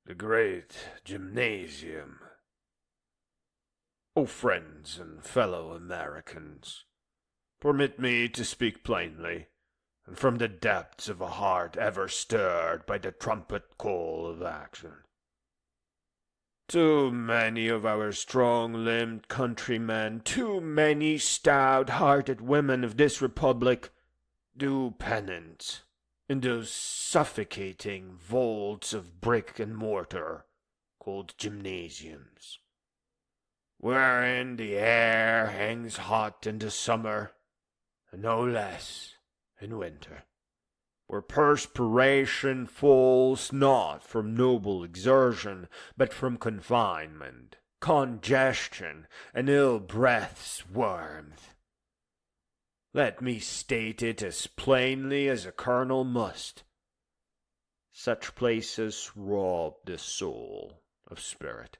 The Great Gymnasium. O friends and fellow Americans, permit me to speak plainly, and from the depths of a heart ever stirred by the trumpet-call of action. Too many of our strong-limbed countrymen, too many stout-hearted women of this republic, do penance in those suffocating vaults of brick and mortar called gymnasiums, wherein the air hangs hot in the summer, and no less in winter, where perspiration falls not from noble exertion, but from confinement, congestion, and ill breath's warmth. Let me state it as plainly as a colonel must. Such places rob the soul of spirit,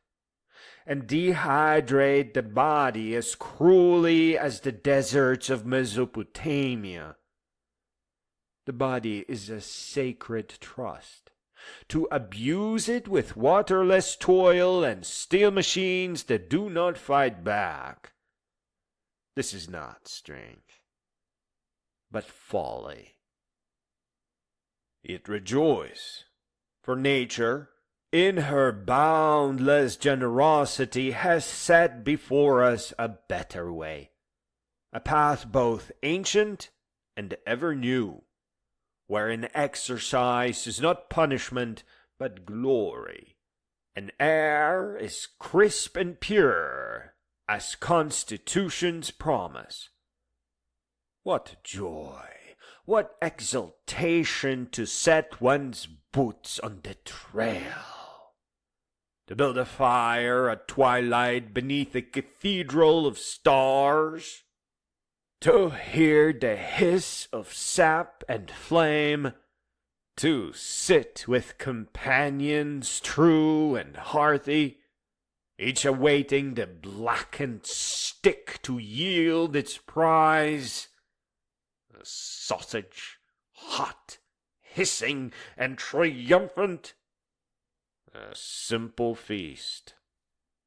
and dehydrate the body as cruelly as the deserts of Mesopotamia. The body is a sacred trust. To abuse it with waterless toil and steel machines that do not fight back, this is not strength, but folly. It rejoice, for nature, in her boundless generosity, has set before us a better way, a path both ancient and ever new, wherein exercise is not punishment but glory, and air is crisp and pure as constitution's promise. What joy, what exultation to set one's boots on the trail, to build a fire at twilight beneath a cathedral of stars, to hear the hiss of sap and flame, to sit with companions true and hearty, each awaiting the blackened stick to yield its prize, a sausage, hot, hissing, and triumphant, a simple feast,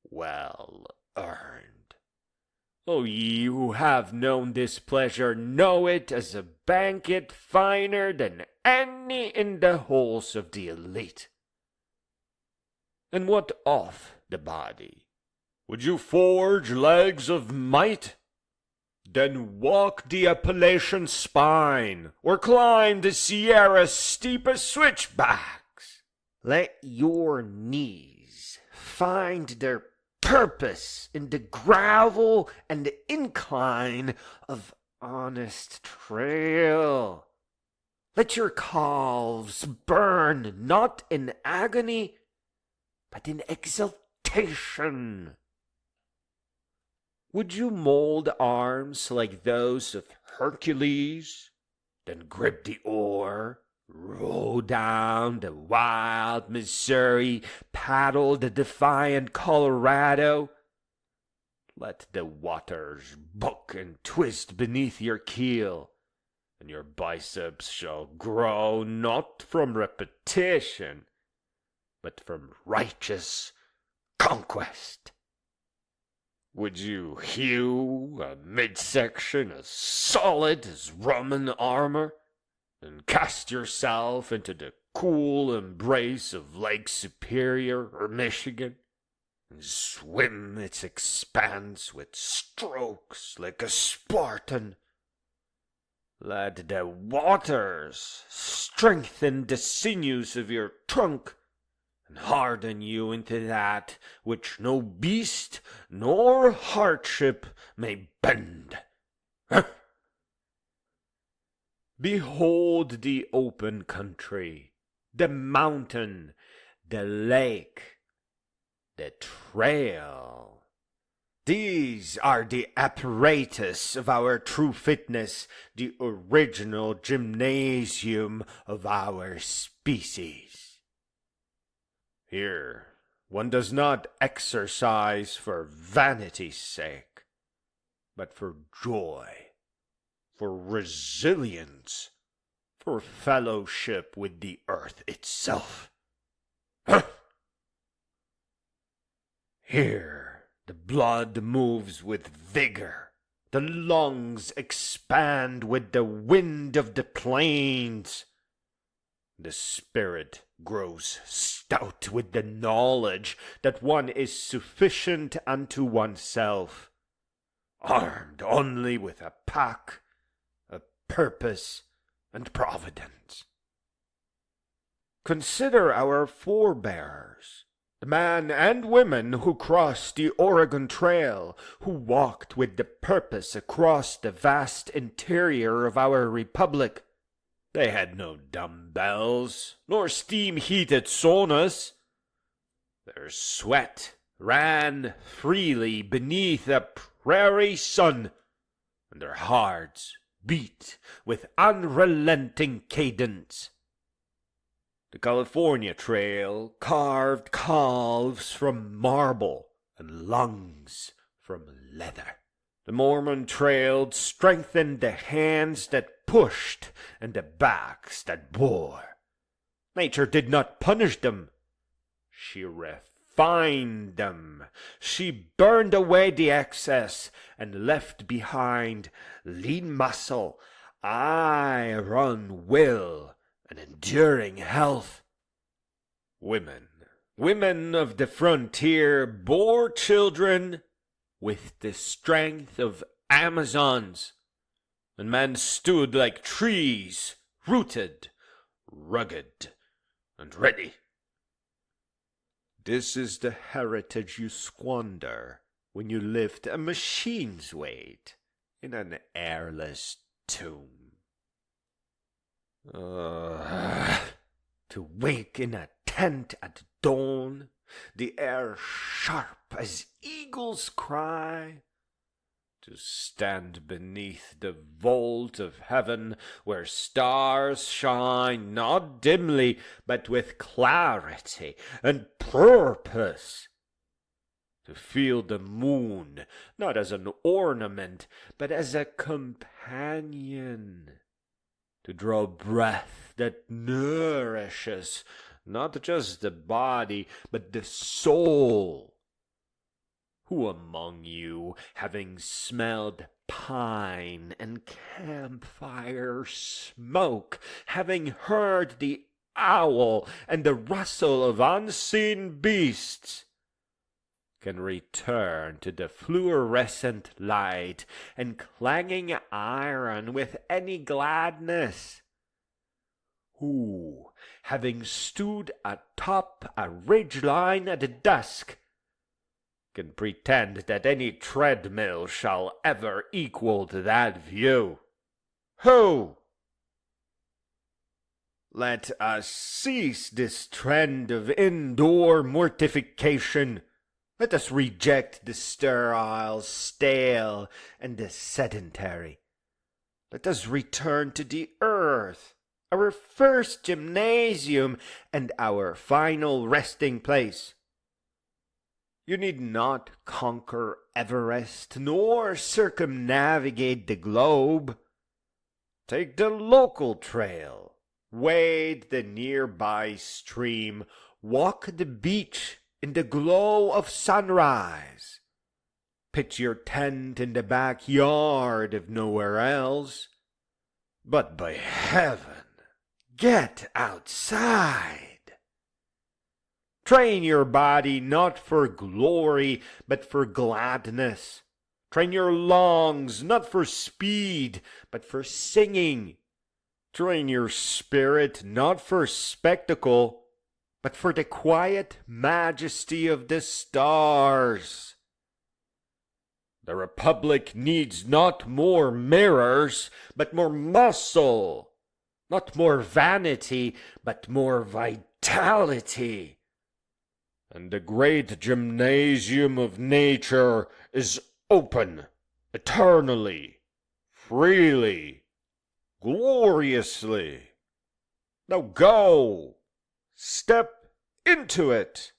well earned. O ye who have known this pleasure, know it as a banquet finer than any in the halls of the elite. And what of the body? Would you forge legs of might? Then walk the Appalachian spine, or climb the Sierra's steepest switchbacks. Let your knees find their purpose in the gravel and the incline of honest trail. Let your calves burn not in agony, but in exultation. Would you mold arms like those of Hercules, then grip the oar, row down the wild Missouri, paddle the defiant Colorado? Let the waters buck and twist beneath your keel, and your biceps shall grow not from repetition, but from righteous conquest. Would you hew a midsection as solid as Roman armor, and cast yourself into the cool embrace of Lake Superior or Michigan, and swim its expanse with strokes like a Spartan? Let the waters strengthen the sinews of your trunk, and harden you into that which no beast nor hardship may bend. Behold the open country, the mountain, the lake, the trail. These are the apparatus of our true fitness, the original gymnasium of our species. Here, one does not exercise for vanity's sake, but for joy, for resilience, for fellowship with the earth itself. Here the blood moves with vigor, the lungs expand with the wind of the plains. The spirit grows stout with the knowledge that one is sufficient unto oneself, armed only with a pack, a purpose, and providence. Consider our forebears, the men and women who crossed the Oregon Trail, who walked with the purpose across the vast interior of our republic. They had no dumbbells, nor steam-heated saunas. Their sweat ran freely beneath a prairie sun, and their hearts beat with unrelenting cadence. The California Trail carved calves from marble and lungs from leather. The Mormon Trail strengthened the hands that pushed and the backs that bore. Nature did not punish them. She refined them. She burned away the excess and left behind lean muscle, iron will, and enduring health. Women of the frontier bore children with the strength of Amazons, and men stood like trees, rooted, rugged, and ready. This is the heritage you squander when you lift a machine's weight in an airless tomb. To wake in a tent at dawn, the air sharp as eagle's cry, to stand beneath the vault of heaven where stars shine not dimly but with clarity and purpose, to feel the moon not as an ornament but as a companion, to draw breath that nourishes not just the body, but the soul. Who among you, having smelled pine and campfire smoke, having heard the owl and the rustle of unseen beasts, can return to the fluorescent light and clanging iron with any gladness? Who, having stood atop a ridgeline at dusk, can pretend that any treadmill shall ever equal that view? Who? Let us cease this trend of indoor mortification. Let us reject the sterile, stale, and the sedentary. Let us return to the earth, our first gymnasium and our final resting place. You need not conquer Everest nor circumnavigate the globe. Take the local trail, wade the nearby stream, walk the beach in the glow of sunrise. Pitch your tent in the backyard if nowhere else. But by heaven, get outside. Train your body not for glory, but for gladness. Train your lungs not for speed, but for singing. Train your spirit not for spectacle, but for the quiet majesty of the stars. The Republic needs not more mirrors, but more muscle. Not more vanity, but more vitality. And the great gymnasium of nature is open, eternally, freely, gloriously. Now go, step into it.